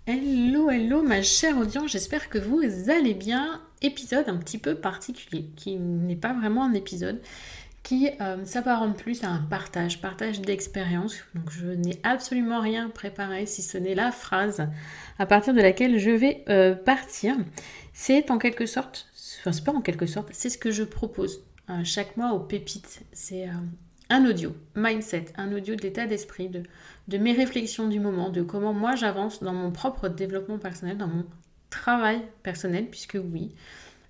Hello, hello ma chère audience, j'espère que vous allez bien. Épisode un petit peu particulier, qui n'est pas vraiment un épisode, qui s'apparente plus à un partage d'expérience. Donc je n'ai absolument rien préparé si ce n'est la phrase à partir de laquelle je vais partir. C'est en quelque sorte, enfin c'est pas en quelque sorte, c'est ce que je propose chaque mois aux pépites. C'est un audio, mindset, un audio de l'état d'esprit, de mes réflexions du moment, de comment moi j'avance dans mon propre développement personnel, dans mon travail personnel, puisque oui,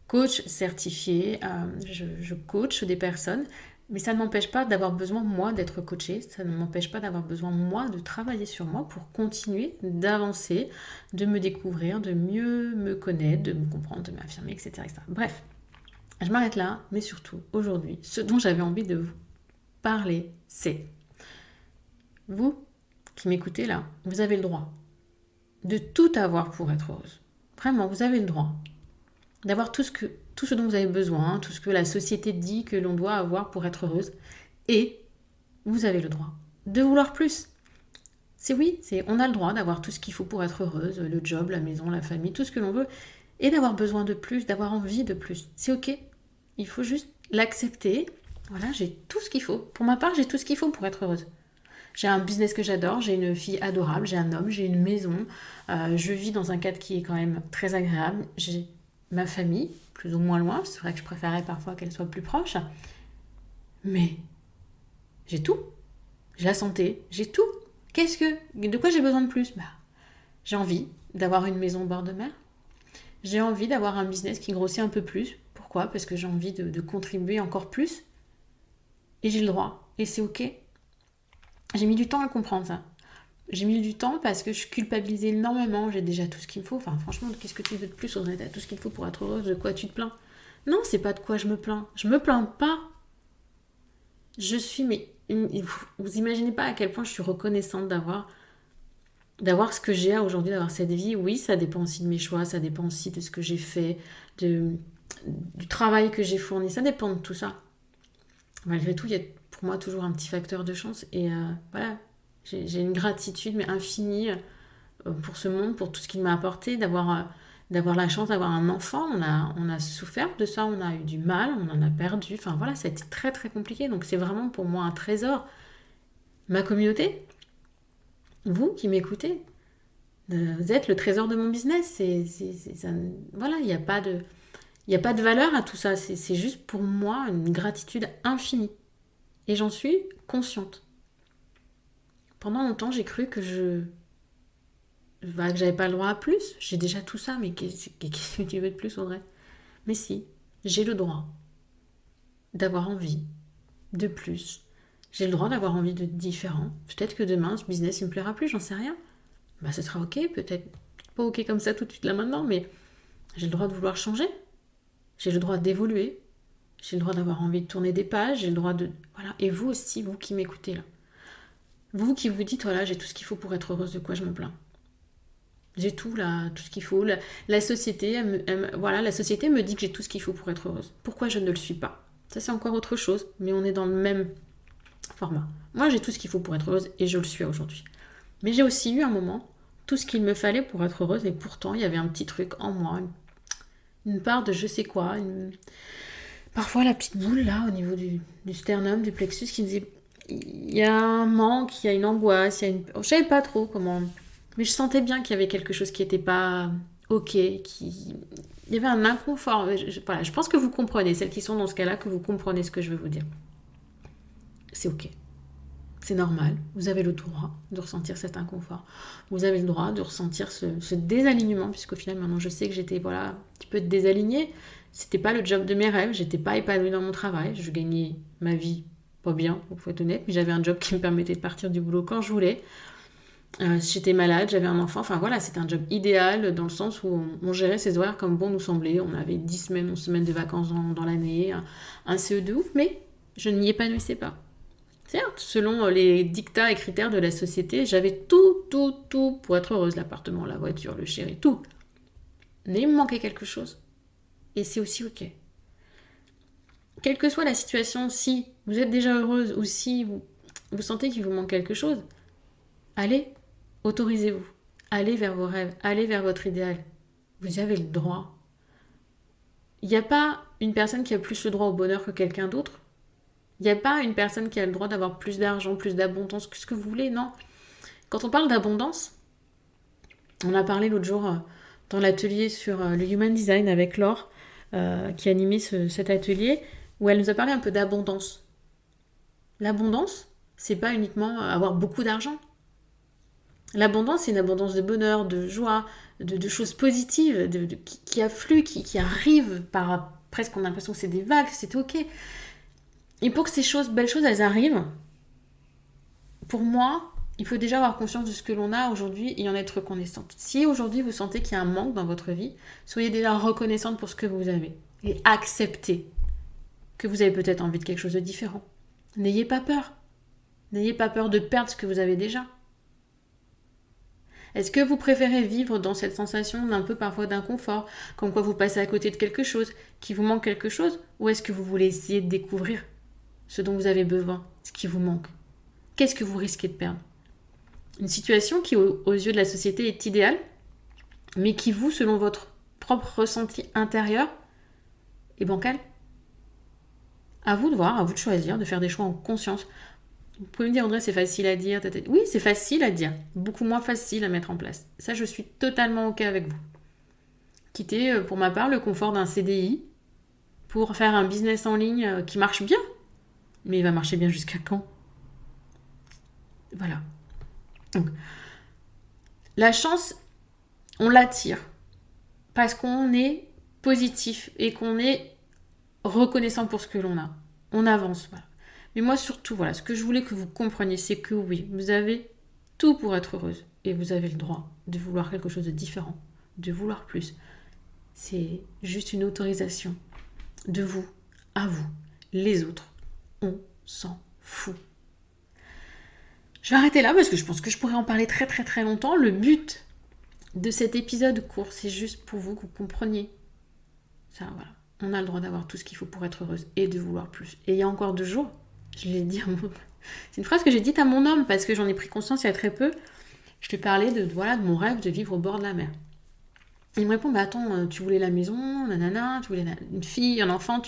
coach certifié, je coach des personnes, mais ça ne m'empêche pas d'avoir besoin, moi, d'être coachée, ça ne m'empêche pas d'avoir besoin, moi, de travailler sur moi pour continuer d'avancer, de me découvrir, de mieux me connaître, de me comprendre, de m'affirmer, etc., etc. Bref, je m'arrête là, mais surtout, aujourd'hui, ce dont j'avais envie de vous parler, c'est vous qui m'écoutez là, vous avez le droit de tout avoir pour être heureuse. Vraiment, vous avez le droit d'avoir tout ce dont vous avez besoin, tout ce que la société dit que l'on doit avoir pour être heureuse. Et vous avez le droit de vouloir plus. C'est oui, on a le droit d'avoir tout ce qu'il faut pour être heureuse, le job, la maison, la famille, tout ce que l'on veut, et d'avoir besoin de plus, d'avoir envie de plus. C'est ok. Il faut juste l'accepter. Voilà, j'ai tout ce qu'il faut. Pour ma part, j'ai tout ce qu'il faut pour être heureuse. J'ai un business que j'adore, j'ai une fille adorable, j'ai un homme, j'ai une maison, je vis dans un cadre qui est quand même très agréable, j'ai ma famille, plus ou moins loin, c'est vrai que je préférais parfois qu'elle soit plus proche, mais j'ai tout. J'ai la santé, j'ai tout. De quoi j'ai besoin de plus? J'ai envie d'avoir une maison au bord de mer, j'ai envie d'avoir un business qui grossit un peu plus. Pourquoi? Parce que j'ai envie de contribuer encore plus, et j'ai le droit, et c'est ok. J'ai mis du temps à comprendre ça. J'ai mis du temps parce que je culpabilisais énormément. J'ai déjà tout ce qu'il me faut. Enfin, franchement, qu'est-ce que tu veux de plus, Audrey? T'as tout ce qu'il faut pour être heureuse. De quoi tu te plains? Non, c'est pas de quoi je me plains. Je me plains pas. Je suis, mais vous imaginez pas à quel point je suis reconnaissante d'avoir ce que j'ai aujourd'hui, d'avoir cette vie. Oui, ça dépend aussi de mes choix. Ça dépend aussi de ce que j'ai fait, du travail que j'ai fourni. Ça dépend de tout ça. Malgré tout, il y a pour moi toujours un petit facteur de chance. Et voilà, j'ai une gratitude mais infinie pour ce monde, pour tout ce qu'il m'a apporté, d'avoir la chance d'avoir un enfant. On a souffert de ça, on a eu du mal, on en a perdu. Enfin voilà, ça a été très très compliqué. Donc c'est vraiment pour moi un trésor. Ma communauté, vous qui m'écoutez, vous êtes le trésor de mon business. Voilà, il n'y a pas de valeur à tout ça. C'est juste pour moi une gratitude infinie. Et j'en suis consciente. Pendant longtemps, j'ai cru que j'avais pas le droit à plus. J'ai déjà tout ça, mais qu'est-ce que tu veux de plus, Audrey? Mais si, j'ai le droit d'avoir envie de plus. J'ai le droit d'avoir envie de différent. Peut-être que demain, ce business, il me plaira plus, j'en sais rien. Ce sera ok, peut-être pas ok comme ça tout de suite là maintenant, mais j'ai le droit de vouloir changer. J'ai le droit d'évoluer. J'ai le droit d'avoir envie de tourner des pages. J'ai le droit de... Voilà. Et vous aussi, vous qui m'écoutez là. Vous qui vous dites, voilà, j'ai tout ce qu'il faut pour être heureuse, de quoi je me plains? J'ai tout là, tout ce qu'il faut. La société, voilà, la société me dit que j'ai tout ce qu'il faut pour être heureuse. Pourquoi je ne le suis pas? Ça c'est encore autre chose, mais on est dans le même format. Moi j'ai tout ce qu'il faut pour être heureuse et je le suis aujourd'hui. Mais j'ai aussi eu un moment tout ce qu'il me fallait pour être heureuse et pourtant il y avait un petit truc en moi, une part de je sais quoi, parfois la petite boule là au niveau du sternum, du plexus qui me disait il y a un manque, il y a une angoisse, il y a une... Je savais pas trop comment... Mais je sentais bien qu'il y avait quelque chose qui n'était pas ok, qui... Il y avait un inconfort. Voilà, je pense que vous comprenez, celles qui sont dans ce cas-là, que vous comprenez ce que je veux vous dire. C'est ok. C'est normal. Vous avez le droit de ressentir cet inconfort. Vous avez le droit de ressentir ce désalignement, puisqu'au final, maintenant, je sais que j'étais voilà, un petit peu désalignée. C'était pas le job de mes rêves. J'étais pas épanouie dans mon travail. Je gagnais ma vie pas bien, il faut être honnête, mais j'avais un job qui me permettait de partir du boulot quand je voulais. J'étais malade, j'avais un enfant, enfin voilà, c'était un job idéal dans le sens où on gérait ses horaires comme bon nous semblait. On avait 10 semaines, 11 semaines de vacances dans l'année, un CE de ouf, mais je ne m'y épanouissais pas. Certes, selon les dictats et critères de la société, j'avais tout pour être heureuse, l'appartement, la voiture, le chéri, tout. Mais il me manquait quelque chose. Et c'est aussi ok. Quelle que soit la situation, si vous êtes déjà heureuse ou si vous sentez qu'il vous manque quelque chose, allez, autorisez-vous. allez vers vos rêves, allez vers votre idéal. Vous y avez le droit. Il n'y a pas une personne qui a plus le droit au bonheur que quelqu'un d'autre. Il n'y a pas une personne qui a le droit d'avoir plus d'argent, plus d'abondance, que ce que vous voulez, non. Quand on parle d'abondance, on a parlé l'autre jour dans l'atelier sur le Human Design avec Laure, qui animait cet atelier, où elle nous a parlé un peu d'abondance. L'abondance, c'est pas uniquement avoir beaucoup d'argent. L'abondance, c'est une abondance de bonheur, de joie, de choses positives, qui affluent, qui arrivent par... Presque on a l'impression que c'est des vagues, c'est ok. Et pour que ces belles choses, elles arrivent, pour moi, il faut déjà avoir conscience de ce que l'on a aujourd'hui et en être reconnaissante. Si aujourd'hui vous sentez qu'il y a un manque dans votre vie, soyez déjà reconnaissante pour ce que vous avez. Et acceptez que vous avez peut-être envie de quelque chose de différent. N'ayez pas peur. N'ayez pas peur de perdre ce que vous avez déjà. Est-ce que vous préférez vivre dans cette sensation d'un peu parfois d'inconfort, comme quoi vous passez à côté de quelque chose, qu'il vous manque quelque chose, ou est-ce que vous voulez essayer de découvrir ce dont vous avez besoin, ce qui vous manque? Qu'est-ce que vous risquez de perdre? Une situation qui, aux yeux de la société, est idéale, mais qui, vous, selon votre propre ressenti intérieur, est bancale. À vous de voir, à vous de choisir, de faire des choix en conscience. Vous pouvez me dire, Audrey, c'est facile à dire. Oui, c'est facile à dire. Beaucoup moins facile à mettre en place. Ça, je suis totalement OK avec vous. Quitter, pour ma part, le confort d'un CDI pour faire un business en ligne qui marche bien. Mais il va marcher bien jusqu'à quand? Voilà. Donc, la chance, on l'attire parce qu'on est positif et qu'on est reconnaissant pour ce que l'on a. On avance, voilà. Mais moi surtout, voilà, ce que je voulais que vous compreniez, c'est que oui, vous avez tout pour être heureuse et vous avez le droit de vouloir quelque chose de différent, de vouloir plus. C'est juste une autorisation de vous à vous. Les autres, on s'en fout. Je vais arrêter là parce que je pense que je pourrais en parler très très très longtemps. Le but de cet épisode court, c'est juste pour vous que vous compreniez. Ça, voilà. On a le droit d'avoir tout ce qu'il faut pour être heureuse et de vouloir plus. Et il y a encore 2 jours, je l'ai dit à mon... C'est une phrase que j'ai dite à mon homme parce que j'en ai pris conscience il y a très peu. Je lui parlais de mon rêve de vivre au bord de la mer. Il me répond, bah attends, tu voulais la maison, nanana, tu voulais une fille, un enfant,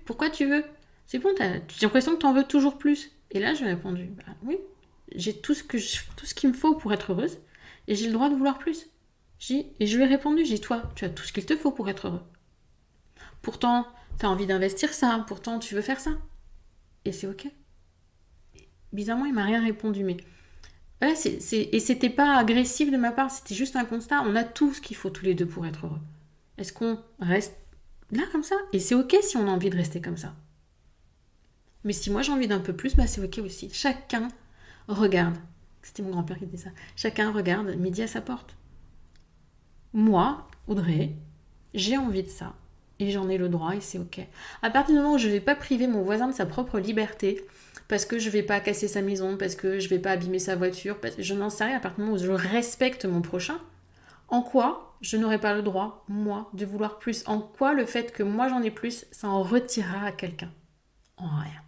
pourquoi tu veux? C'est bon, j'ai l'impression que tu en veux toujours plus. Et là, je lui ai répondu, bah oui, j'ai tout ce qu'il me faut pour être heureuse et j'ai le droit de vouloir plus. Et je lui ai répondu, toi, tu as tout ce qu'il te faut pour être heureux. Pourtant, tu as envie d'investir ça, pourtant tu veux faire ça. Et c'est ok. Bizarrement, il m'a rien répondu, mais voilà, et c'était pas agressif de ma part, c'était juste un constat. On a tout ce qu'il faut tous les deux pour être heureux. Est-ce qu'on reste là comme ça? Et c'est ok si on a envie de rester comme ça. Mais si moi j'ai envie d'un peu plus, bah c'est ok aussi. Chacun regarde. C'était mon grand-père qui disait ça. Chacun regarde midi à sa porte. Moi, Audrey, j'ai envie de ça. Et j'en ai le droit et c'est ok. À partir du moment où je ne vais pas priver mon voisin de sa propre liberté, parce que je ne vais pas casser sa maison, parce que je ne vais pas abîmer sa voiture, je n'en sais rien, à partir du moment où je respecte mon prochain, en quoi je n'aurai pas le droit, moi, de vouloir plus? En quoi le fait que moi j'en ai plus, ça en retirera à quelqu'un? En rien.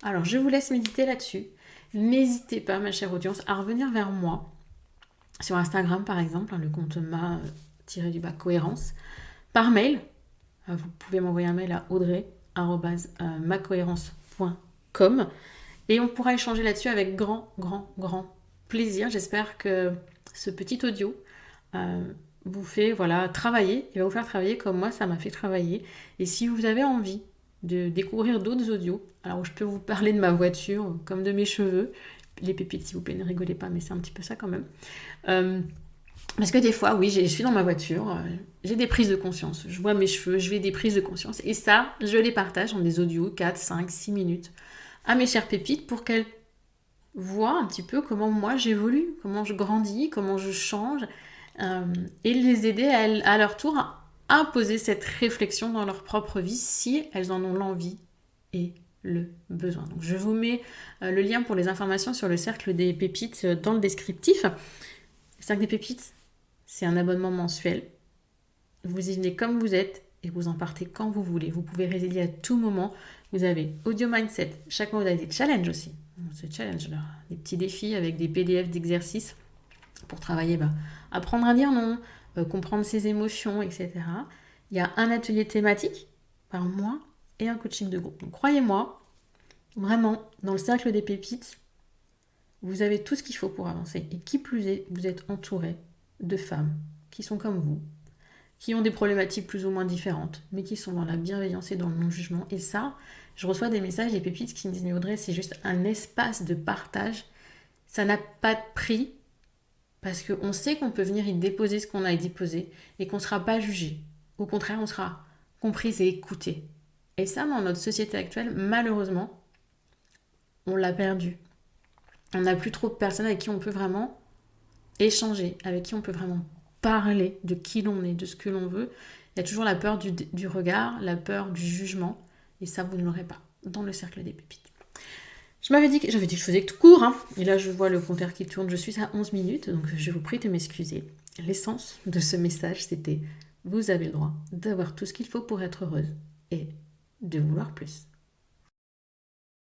Alors je vous laisse méditer là-dessus. N'hésitez pas, ma chère audience, à revenir vers moi, sur Instagram par exemple, le compte ma-cohérence, par mail. Vous pouvez m'envoyer un mail à audrey@macohérence.com et on pourra échanger là-dessus avec grand plaisir. J'espère que ce petit audio vous fait travailler, il va vous faire travailler comme moi ça m'a fait travailler. Et si vous avez envie de découvrir d'autres audios, alors je peux vous parler de ma voiture comme de mes cheveux, les pépites s'il vous plaît, ne rigolez pas, mais c'est un petit peu ça quand même. Parce que des fois, oui, je suis dans ma voiture, j'ai des prises de conscience. Je vois mes cheveux, je fais des prises de conscience. Et ça, je les partage en des audios, 4, 5, 6 minutes, à mes chères pépites pour qu'elles voient un petit peu comment moi j'évolue, comment je grandis, comment je change, et les aider à leur tour à imposer cette réflexion dans leur propre vie si elles en ont l'envie et le besoin. Donc je vous mets le lien pour les informations sur le cercle des pépites dans le descriptif. Le cercle des pépites, c'est un abonnement mensuel. Vous y venez comme vous êtes et vous en partez quand vous voulez. Vous pouvez résilier à tout moment. Vous avez Audio Mindset. Chaque mois, vous avez des challenges aussi. Ce challenge, là, des petits défis avec des PDF d'exercices pour travailler, apprendre à dire non, comprendre ses émotions, etc. Il y a un atelier thématique par mois et un coaching de groupe. Donc croyez-moi, vraiment, dans le cercle des pépites, vous avez tout ce qu'il faut pour avancer. Et qui plus est, vous êtes entouré de femmes qui sont comme vous, qui ont des problématiques plus ou moins différentes, mais qui sont dans la bienveillance et dans le non-jugement. Et ça, je reçois des messages des pépites qui me disent « Mais Audrey, c'est juste un espace de partage. Ça n'a pas de prix parce qu'on sait qu'on peut venir y déposer ce qu'on a à y déposer et qu'on ne sera pas jugé. Au contraire, on sera comprise et écoutée. » Et ça, dans notre société actuelle, malheureusement, on l'a perdu. On n'a plus trop de personnes avec qui on peut vraiment échanger, avec qui on peut vraiment parler de qui l'on est, de ce que l'on veut. Il y a toujours la peur du regard, la peur du jugement, et ça, vous ne l'aurez pas dans le cercle des pépites. J'avais dit que je faisais tout court, hein. Et là je vois le compteur qui tourne, je suis à 11 minutes, donc je vous prie de m'excuser. L'essence de ce message, c'était « Vous avez le droit d'avoir tout ce qu'il faut pour être heureuse et de vouloir plus ».